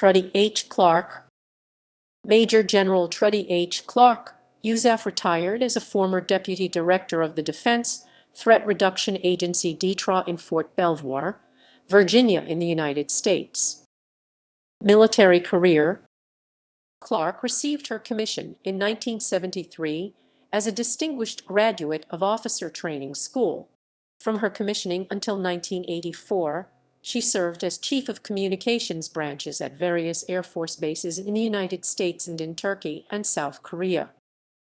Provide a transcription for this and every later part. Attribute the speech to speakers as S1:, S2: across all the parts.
S1: Trudy H. Clark. Major General Trudy H. Clark, USAF, retired as a former Deputy Director of the Defense Threat Reduction Agency DTRA in Fort Belvoir, Virginia in the United States. Military career. Clark received her commission in 1973 as a distinguished graduate of Officer Training School. From her commissioning until 1984, she served as Chief of Communications branches at various Air Force bases in the United States and in Turkey and South Korea.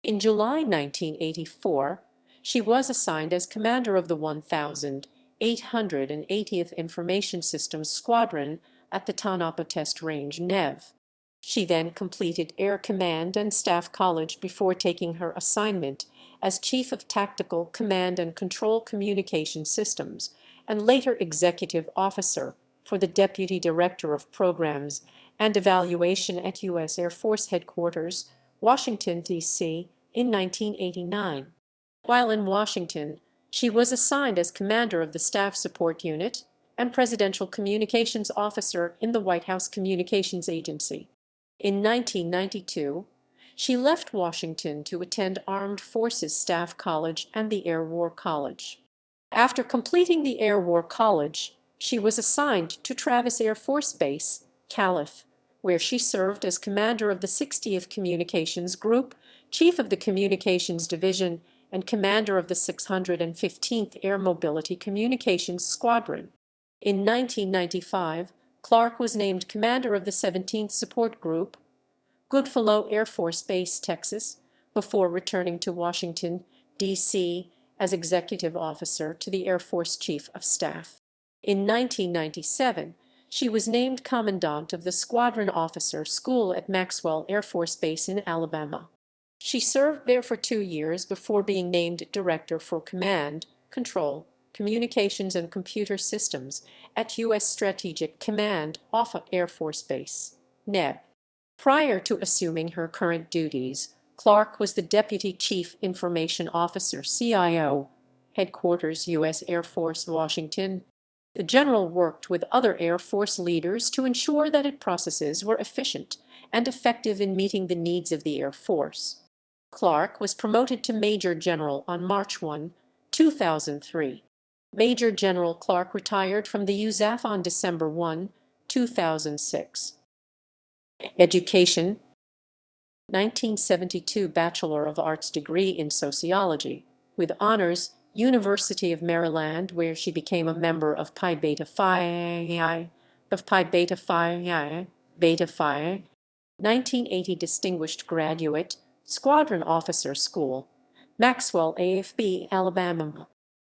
S1: In July 1984, she was assigned as commander of the 1,880th Information Systems Squadron at the Tanapa Test Range, Nev. She then completed Air Command and Staff College before taking her assignment as Chief of Tactical Command and Control Communication Systems, and later Executive Officer for the Deputy Director of Programs and Evaluation at U.S. Air Force Headquarters, Washington, D.C., in 1989. While in Washington, she was assigned as Commander of the Staff Support Unit and Presidential Communications Officer in the White House Communications Agency. In 1992, she left Washington to attend Armed Forces Staff College and the Air War College. After completing the Air War College, she was assigned to Travis Air Force Base, Calif, where she served as commander of the 60th Communications Group, chief of the Communications Division, and commander of the 615th Air Mobility Communications Squadron. In 1995, Clark was named commander of the 17th Support Group, Goodfellow Air Force Base, Texas, before returning to Washington, D.C., as executive officer to the Air Force Chief of Staff. In 1997, she was named commandant of the Squadron Officer School at Maxwell Air Force Base in Alabama. She served there for 2 years before being named Director for Command, Control, Communications and Computer Systems at U.S. Strategic Command, Offutt Air Force Base, Neb. Prior to assuming her current duties, Clark was the Deputy Chief Information Officer, CIO, Headquarters, U.S. Air Force, Washington. The general worked with other Air Force leaders to ensure that its processes were efficient and effective in meeting the needs of the Air Force. Clark was promoted to Major General on March 1, 2003. Major General Clark retired from the USAF on December 1, 2006. Education. 1972 Bachelor of Arts degree in Sociology, with honors, University of Maryland, where she became a member of Pi Beta Phi, Beta Phi. 1980 Distinguished Graduate, Squadron Officer School, Maxwell AFB, Alabama.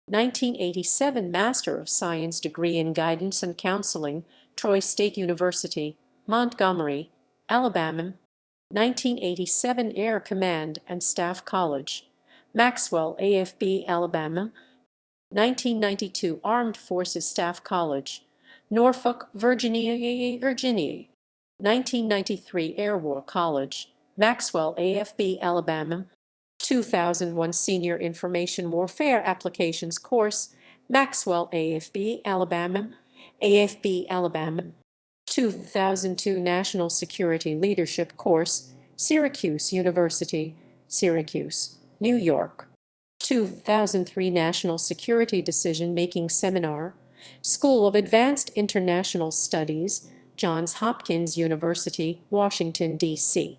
S1: 1987 Master of Science degree in Guidance and Counseling, Troy State University, Montgomery, Alabama. 1987 Air Command and Staff College, Maxwell AFB, Alabama. 1992 Armed Forces Staff College, Norfolk, Virginia. 1993 Air War College, Maxwell AFB, Alabama. 2001 Senior Information Warfare Applications Course, Maxwell AFB, Alabama. 2002 National Security Leadership Course, Syracuse University, Syracuse, New York. 2003 National Security Decision-Making Seminar, School of Advanced International Studies, Johns Hopkins University, Washington, D.C.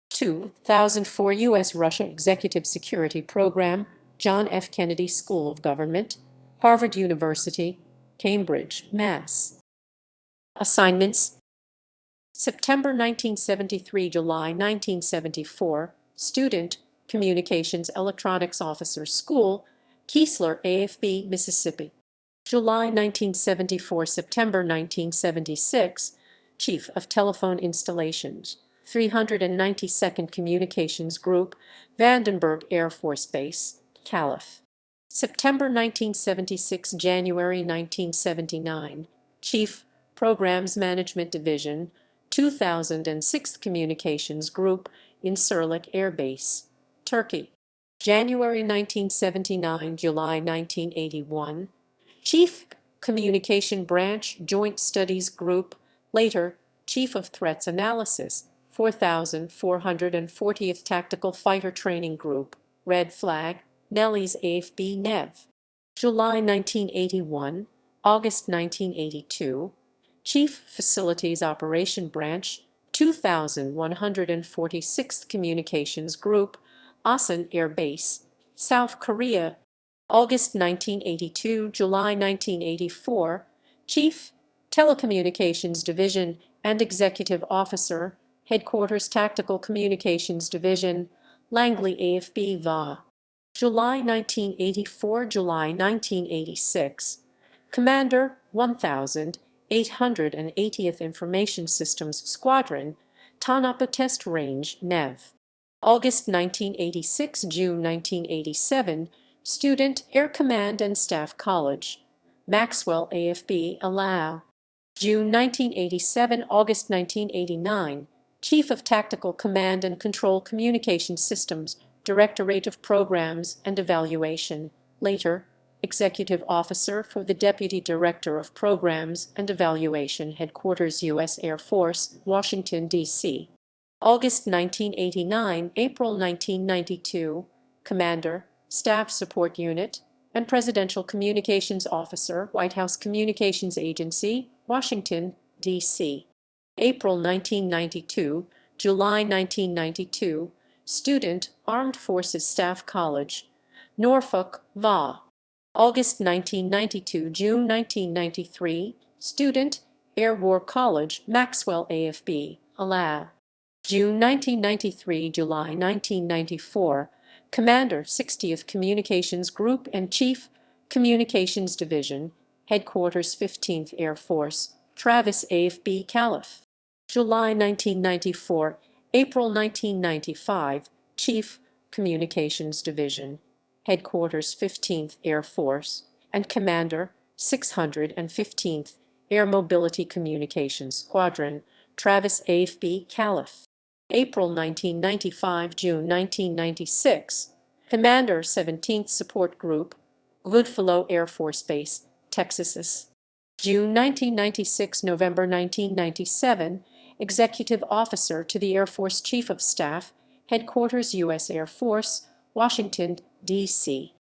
S1: 2004 U.S.-Russia Executive Security Program, John F. Kennedy School of Government, Harvard University, Cambridge, Mass. Assignments. September 1973 – July 1974, student, Communications Electronics Officer School, Keesler AFB, Mississippi. July 1974 – September 1976, Chief of Telephone Installations, 392nd Communications Group, Vandenberg Air Force Base, Calif. September 1976 – January 1979, Chief, Programs Management Division, 2006th Communications Group in Sirlik Air Base, Turkey. January 1979 – July 1981, Chief, Communication Branch Joint Studies Group, later Chief of Threats Analysis, 4440th Tactical Fighter Training Group, Red Flag, Nelly's AFB Nev. July 1981, August 1982, Chief Facilities Operation Branch, 2146th Communications Group, Asan Air Base, South Korea, August 1982, July 1984, Chief, Telecommunications Division and Executive Officer, Headquarters Tactical Communications Division, Langley AFB VA. July 1984, July 1986, Commander 1880th Information Systems Squadron, Tanapa Test Range, Nev. August 1986, June 1987, Student, Air Command and Staff College, Maxwell AFB, Allow. June 1987, August 1989, Chief of Tactical Command and Control Communication Systems, Directorate of Programs and Evaluation, later, Executive Officer for the Deputy Director of Programs and Evaluation, Headquarters U.S. Air Force, Washington, D.C. August 1989, April 1992, Commander, Staff Support Unit, and Presidential Communications Officer, White House Communications Agency, Washington, D.C. April 1992, July 1992, Student, Armed Forces Staff College, Norfolk, VA. August 1992, June 1993, Student, Air War College, Maxwell AFB, Alab. June 1993, July 1994, Commander, 60th Communications Group and Chief, Communications Division, Headquarters 15th Air Force, Travis AFB Calif. July 1994, April 1995, Chief, Communications Division, Headquarters 15th Air Force, and Commander, 615th Air Mobility Communications Squadron, Travis AFB Calif. April 1995, June 1996, Commander, 17th Support Group, Goodfellow Air Force Base, Texas. June 1996, November 1997, Executive Officer to the Air Force Chief of Staff, Headquarters U.S. Air Force, Washington, D.C.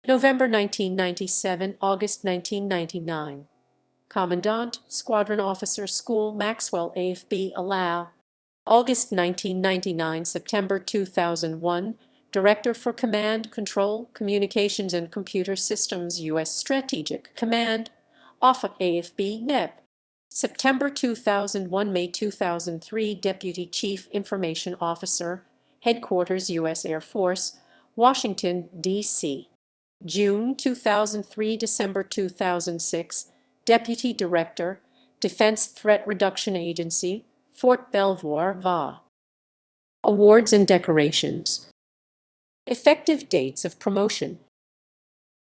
S1: November 1997, August 1999. Commandant, Squadron Officer School, Maxwell AFB, Allow. August 1999, September 2001, Director for Command, Control, Communications and Computer Systems, U.S. Strategic Command, OFA AFB, NEP. September 2001, May 2003, Deputy Chief Information Officer, Headquarters U.S. Air Force, Washington, D.C. June 2003, December 2006, Deputy Director, Defense Threat Reduction Agency, Fort Belvoir, VA. Awards and decorations. Effective dates of promotion.